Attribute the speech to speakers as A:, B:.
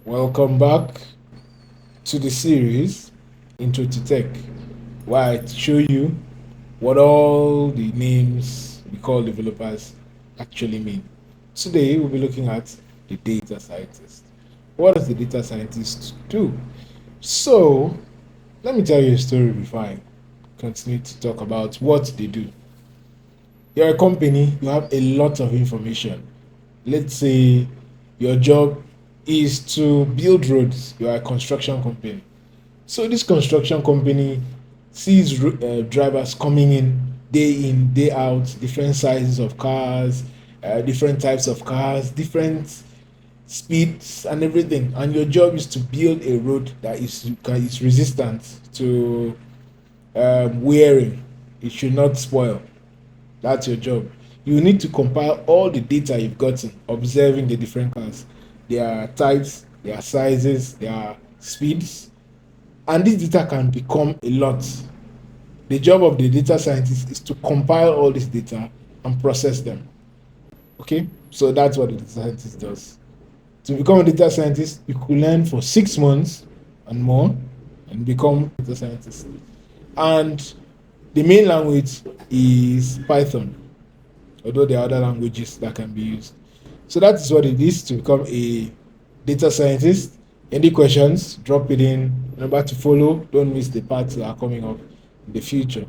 A: Welcome back to the series Intro to Tech, where I show you what all the names we call developers actually mean. Today, we'll be looking at the data scientist. What does the data scientist do? So, let me tell you a story before I continue to talk about what they do. You're a company, you have a lot of information. Let's say your job is to build roads, you are a construction company. So this construction company sees drivers coming in, day out, different sizes of cars, different types of cars, different speeds and everything. And your job is to build a road that is resistant to wearing. It should not spoil. That's your job. You need to compile all the data you've gotten, observing the different cars, their types, their sizes, their speeds, and this data can become a lot. The job of the data scientist is to compile all this data and process them. Okay, so that's what the data scientist does. To become a data scientist, you could learn for 6 months and more and become a data scientist. And the main language is Python, although there are other languages that can be used. So that is what it is to become a data scientist. Any questions, drop it in. Remember to follow. Don't miss the parts that are coming up in the future.